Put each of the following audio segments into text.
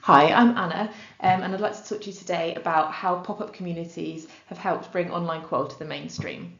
Hi, I'm Anna, and I'd like to talk to you today about how pop-up communities have helped bring online qual to the mainstream.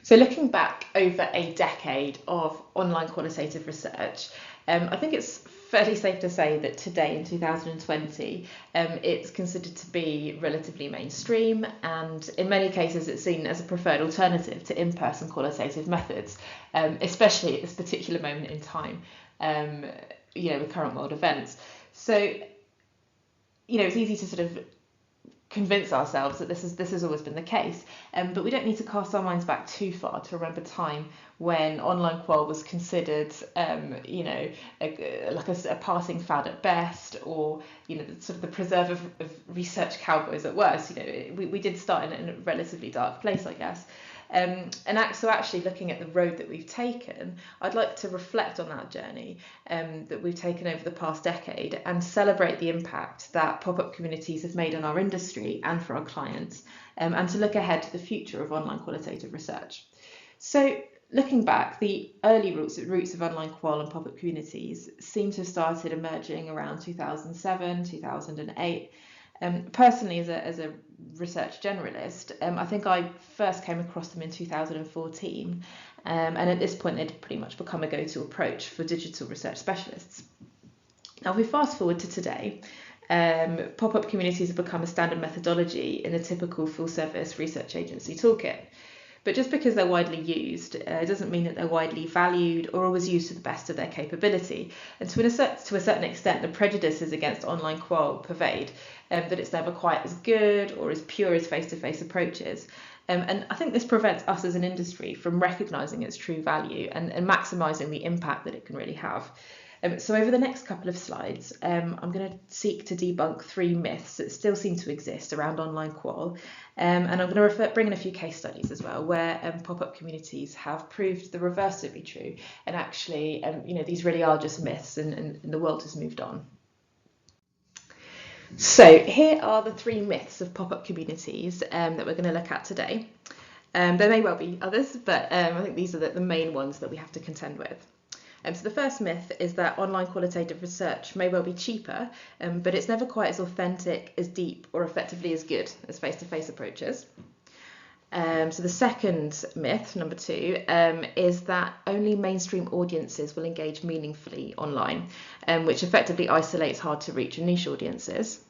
So looking back over a decade of online qualitative research, I think it's fairly safe to say that today in 2020, it's considered to be relatively mainstream, and in many cases it's seen as a preferred alternative to in-person qualitative methods, especially at this particular moment in time, with current world events. So, it's easy to sort of convince ourselves that this has always been the case, but we don't need to cast our minds back too far to remember time when online qual was considered, a passing fad at best, or sort of the preserve of research cowboys at worst. We did start in a relatively dark place, I guess. So actually looking at the road that we've taken, I'd like to reflect on that journey that we've taken over the past decade and celebrate the impact that pop-up communities have made on our industry and for our clients, and to look ahead to the future of online qualitative research. So looking back, the early roots of online qual and pop-up communities seem to have started emerging around 2007, 2008. Personally, as a research generalist, I think I first came across them in 2014, and at this point they'd pretty much become a go-to approach for digital research specialists. Now, if we fast forward to today, pop-up communities have become a standard methodology in the typical full-service research agency toolkit. But just because they're widely used, doesn't mean that they're widely valued or always used to the best of their capability. And to a certain extent, the prejudices against online qual pervade, that it's never quite as good or as pure as face-to-face approaches. And I think this prevents us as an industry from recognising its true value and maximising the impact that it can really have. So over the next couple of slides, I'm going to seek to debunk 3 myths that still seem to exist around online qual, and I'm going to bring in a few case studies as well, where pop-up communities have proved the reverse to be true, and actually, these really are just myths, and the world has moved on. So here are the 3 myths of pop-up communities that we're going to look at today. There may well be others, but I think these are the main ones that we have to contend with. So the first myth is that online qualitative research may well be cheaper, but it's never quite as authentic, as deep, or effectively as good as face-to-face approaches. So the second myth, number 2, is that only mainstream audiences will engage meaningfully online, which effectively isolates hard-to-reach and niche audiences.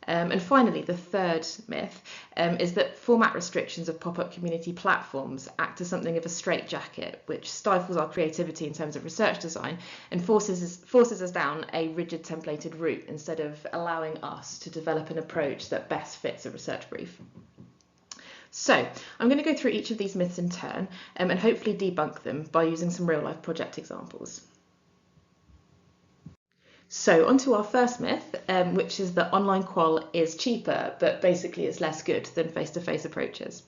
And finally, the third myth is that format restrictions of pop-up community platforms act as something of a straitjacket, which stifles our creativity in terms of research design and forces us down a rigid templated route instead of allowing us to develop an approach that best fits a research brief. So I'm going to go through each of these myths in turn and hopefully debunk them by using some real-life project examples. So on to our first myth, which is that online qual is cheaper, but basically it's less good than face-to-face approaches.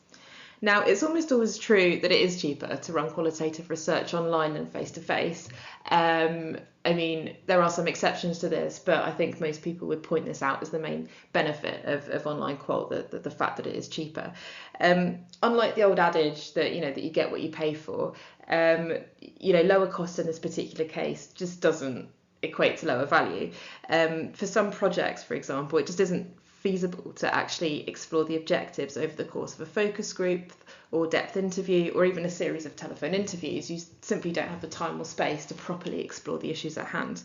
Now, it's almost always true that it is cheaper to run qualitative research online than face-to-face. There are some exceptions to this, but I think most people would point this out as the main benefit of online qual, the fact that it is cheaper. Unlike the old adage that you get what you pay for, lower cost in this particular case just doesn't equate to lower value. For some projects, for example, it just isn't feasible to actually explore the objectives over the course of a focus group or depth interview or even a series of telephone interviews. You simply don't have the time or space to properly explore the issues at hand.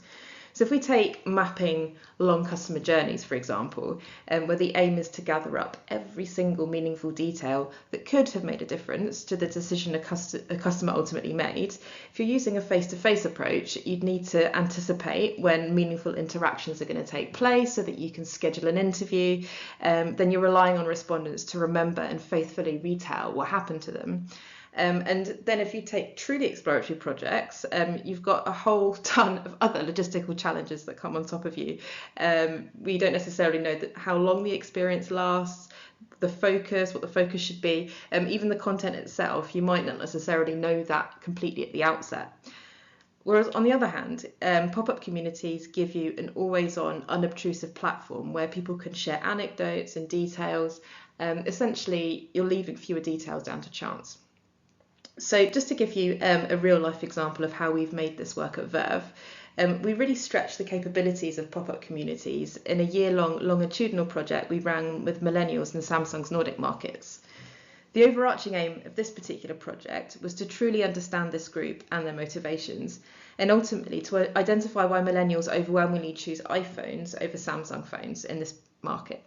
So if we take mapping long customer journeys, for example, where the aim is to gather up every single meaningful detail that could have made a difference to the decision a customer ultimately made, if you're using a face-to-face approach, you'd need to anticipate when meaningful interactions are going to take place so that you can schedule an interview. Then you're relying on respondents to remember and faithfully retell what happened to them. And then if you take truly exploratory projects, you've got a whole ton of other logistical challenges that come on top of you. We don't necessarily know how long the experience lasts, what the focus should be, even the content itself. You might not necessarily know that completely at the outset. Whereas on the other hand, pop-up communities give you an always-on, unobtrusive platform where people can share anecdotes and details. Essentially, you're leaving fewer details down to chance. So just to give you a real life example of how we've made this work at Verve, we really stretched the capabilities of pop-up communities in a year-long longitudinal project we ran with millennials in Samsung's Nordic markets. The overarching aim of this particular project was to truly understand this group and their motivations, and ultimately to identify why millennials overwhelmingly choose iPhones over Samsung phones in this market.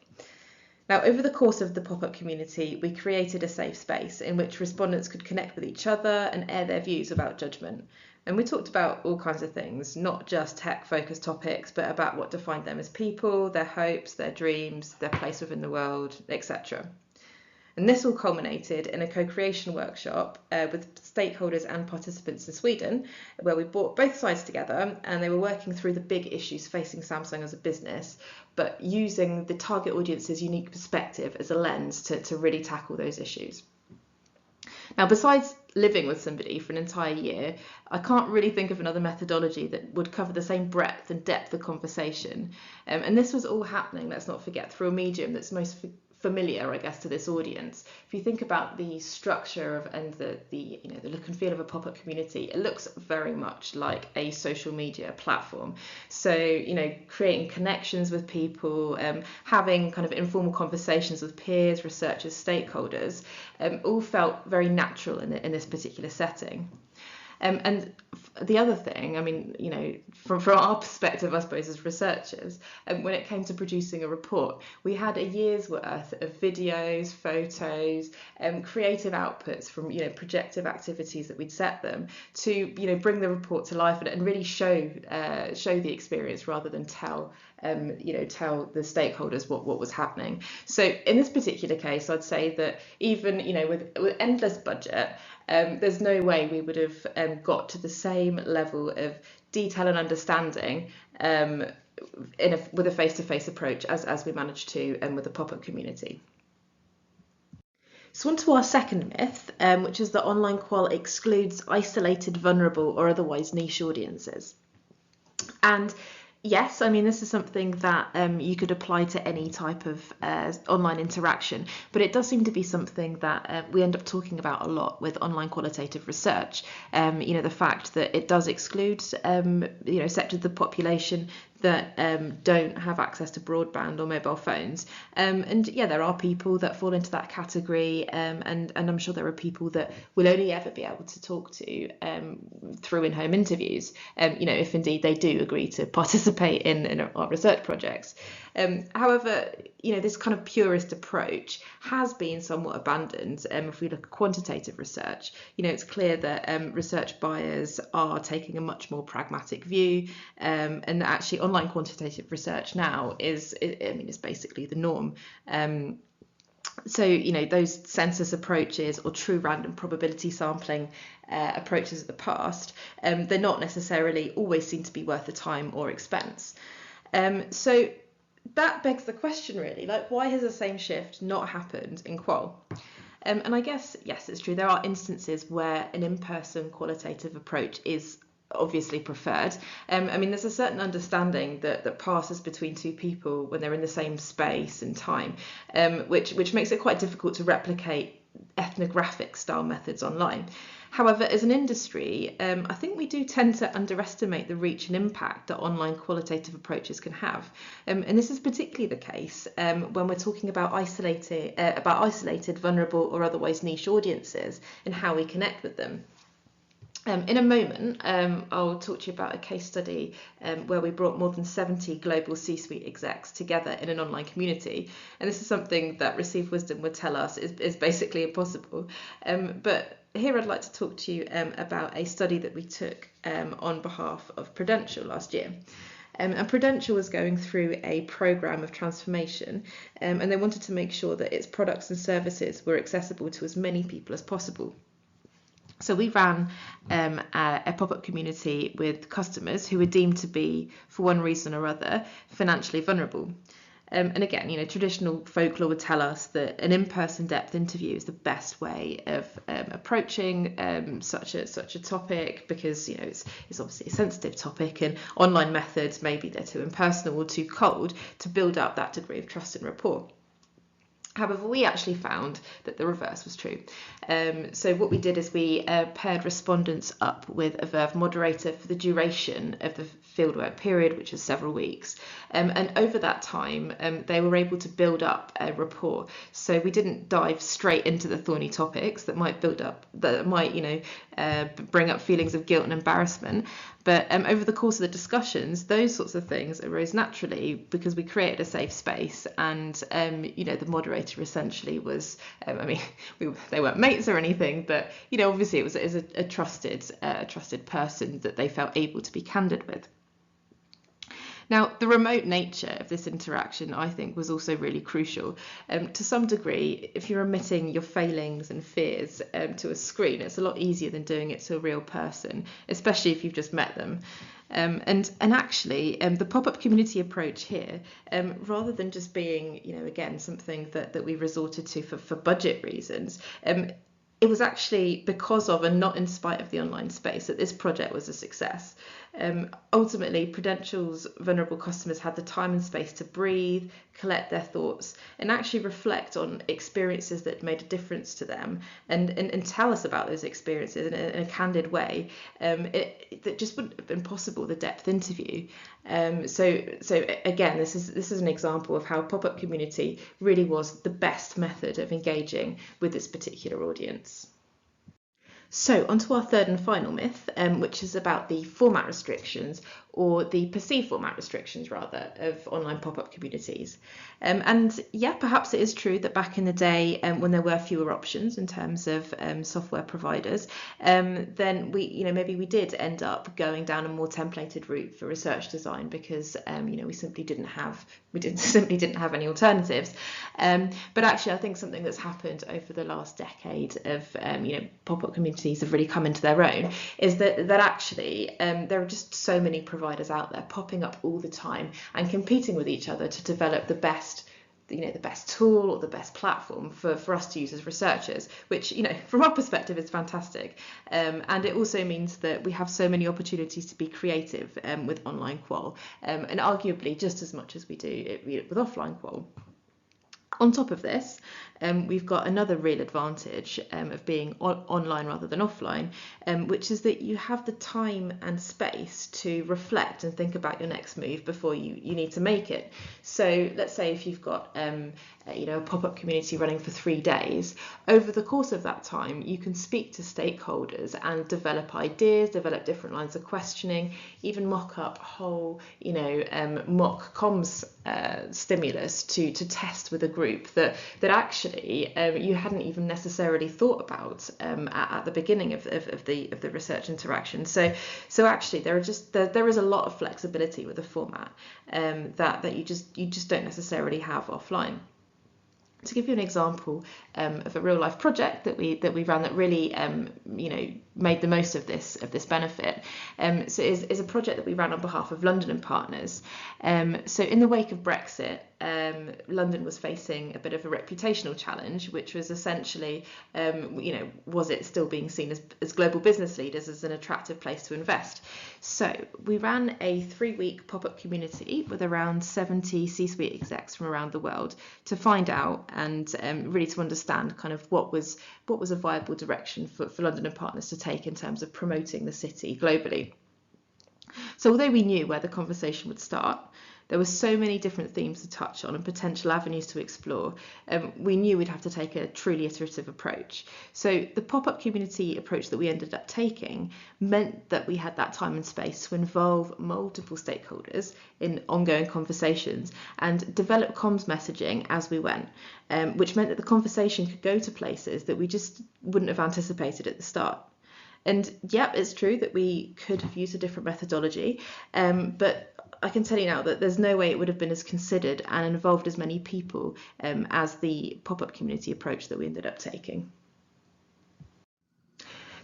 Now, over the course of the pop-up community, we created a safe space in which respondents could connect with each other and air their views without judgment. And we talked about all kinds of things, not just tech-focused topics, but about what defined them as people, their hopes, their dreams, their place within the world, etc. And this all culminated in a co-creation workshop with stakeholders and participants in Sweden, where we brought both sides together and they were working through the big issues facing Samsung as a business, but using the target audience's unique perspective as a lens to really tackle those issues. Now, besides living with somebody for an entire year, I can't really think of another methodology that would cover the same breadth and depth of conversation. And this was all happening, let's not forget, through a medium that's most familiar, I guess, to this audience. If you think about the structure of and the look and feel of a pop-up community, it looks very much like a social media platform. So, creating connections with people, having kind of informal conversations with peers, researchers, stakeholders, all felt very natural in this particular setting. And the other thing, from our perspective, I suppose, as researchers, when it came to producing a report, we had a year's worth of videos, photos, creative outputs from, projective activities that we'd set them to, bring the report to life and really show the experience rather than tell the stakeholders what was happening. So in this particular case, I'd say that even, with endless budget, there's no way we would have got to the same level of detail and understanding with a face-to-face approach as we managed to with the pop-up community. So on to our second myth, which is that online qual excludes isolated, vulnerable or otherwise niche audiences. And yes, this is something that you could apply to any type of online interaction, but it does seem to be something that we end up talking about a lot with online qualitative research. The fact that it does exclude, sectors of the population that don't have access to broadband or mobile phones. And yeah, there are people that fall into that category, and I'm sure there are people that will only ever be able to talk to through in-home interviews, if indeed they do agree to participate in our research projects. However, this kind of purist approach has been somewhat abandoned. If we look at quantitative research, it's clear that research buyers are taking a much more pragmatic view, and that actually online quantitative research now is basically the norm. So, those census approaches or true random probability sampling approaches of the past, they're not necessarily always seem to be worth the time or expense. So that begs the question, really, why has the same shift not happened in qual? And I guess, yes, it's true. There are instances where an in-person qualitative approach is obviously preferred. There's a certain understanding that passes between two people when they're in the same space and time, which makes it quite difficult to replicate ethnographic style methods online. However, as an industry, I think we do tend to underestimate the reach and impact that online qualitative approaches can have. And this is particularly the case when we're talking about isolated, vulnerable or otherwise niche audiences and how we connect with them. In a moment, I'll talk to you about a case study where we brought more than 70 global C-suite execs together in an online community. And this is something that Received Wisdom would tell us is basically impossible. But here I'd like to talk to you about a study that we took on behalf of Prudential last year. And Prudential was going through a program of transformation, and they wanted to make sure that its products and services were accessible to as many people as possible. So we ran a pop-up community with customers who were deemed to be, for one reason or other, financially vulnerable. And again, traditional folklore would tell us that an in-person depth interview is the best way of approaching such a topic, because it's obviously a sensitive topic, and online methods, maybe they're too impersonal or too cold to build up that degree of trust and rapport. However, we actually found that the reverse was true. So what we did is we paired respondents up with a Verve moderator for the duration of the fieldwork period, which is several weeks. And over that time, they were able to build up a rapport. So we didn't dive straight into the thorny topics that might bring up feelings of guilt and embarrassment. But over the course of the discussions, those sorts of things arose naturally because we created a safe space, and the moderator essentially was, they weren't mates or anything, but obviously it was a trusted person that they felt able to be candid with. Now, the remote nature of this interaction, I think, was also really crucial. To some degree, if you're admitting your failings and fears to a screen, it's a lot easier than doing it to a real person, especially if you've just met them. And actually, the pop-up community approach here, rather than just being, again, something that we resorted to for budget reasons, it was actually because of and not in spite of the online space that this project was a success. Ultimately, Prudential's vulnerable customers had the time and space to breathe, collect their thoughts, and actually reflect on experiences that made a difference to them, and tell us about those experiences in a candid way. That just wouldn't have been possible, the depth interview. So again, this is an example of how pop-up community really was the best method of engaging with this particular audience. So onto our third and final myth, which is about the format restrictions, or the perceived format restrictions rather, of online pop-up communities. And yeah, perhaps it is true that back in the day, when there were fewer options in terms of software providers, then maybe we did end up going down a more templated route for research design because we simply didn't have any alternatives. But actually, I think something that's happened over the last decade of pop-up communities have really come into their own is that actually there are just so many providers out there popping up all the time and competing with each other to develop the best tool or the best platform for us to use as researchers, which from our perspective is fantastic, and it also means that we have so many opportunities to be creative with online qual, and arguably just as much as we do with offline qual. On top of this, we've got another real advantage of being online rather than offline, which is that you have the time and space to reflect and think about your next move before you need to make it. So let's say if you've got a pop-up community running for 3 days, over the course of that time you can speak to stakeholders and develop ideas, develop different lines of questioning, even mock up whole mock comms stimulus to test with a group that actually you hadn't even necessarily thought about at the beginning of the research interaction. So actually there is a lot of flexibility with the format that you just don't necessarily have offline. To give you an example of a real life project that we ran that really made the most of this benefit, so is a project that we ran on behalf of London and Partners. So in the wake of Brexit, London was facing a bit of a reputational challenge, which was essentially, was it still being seen as global business leaders as an attractive place to invest? So we ran a 3-week pop-up community with around 70 C-suite execs from around the world to find out and really to understand kind of what was a viable direction for London and Partners to take in terms of promoting the city globally. So although we knew where the conversation would start, there were so many different themes to touch on and potential avenues to explore. We knew we'd have to take a truly iterative approach. So the pop-up community approach that we ended up taking meant that we had that time and space to involve multiple stakeholders in ongoing conversations and develop comms messaging as we went, which meant that the conversation could go to places that we just wouldn't have anticipated at the start. And yeah, it's true that we could have used a different methodology, but I can tell you now that there's no way it would have been as considered and involved as many people as the pop-up community approach that we ended up taking.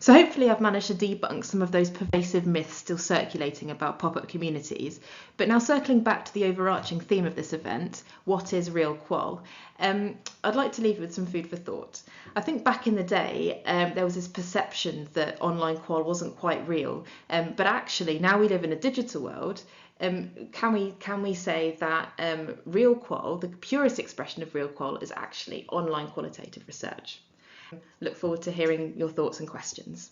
So hopefully I've managed to debunk some of those pervasive myths still circulating about pop-up communities. But now circling back to the overarching theme of this event, what is real qual? I'd like to leave you with some food for thought. I think back in the day, there was this perception that online qual wasn't quite real. But actually, now we live in a digital world, can we say that real qual, the purest expression of real qual, is actually online qualitative research? Look forward to hearing your thoughts and questions.